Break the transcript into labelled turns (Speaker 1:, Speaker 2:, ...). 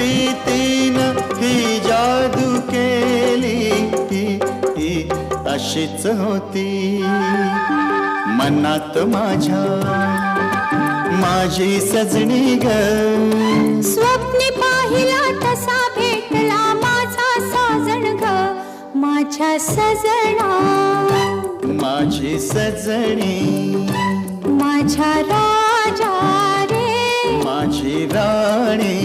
Speaker 1: प्रीतीनं ही जादू केली, अशीच होती मनात माझ्या माझी सजनी ग.
Speaker 2: स्वप्नी पाहिला तसा भेटला माझा साजण ग, माझ्या सजना
Speaker 1: माझी सजनी,
Speaker 2: माझ्या राजा रे
Speaker 1: माझी राणी.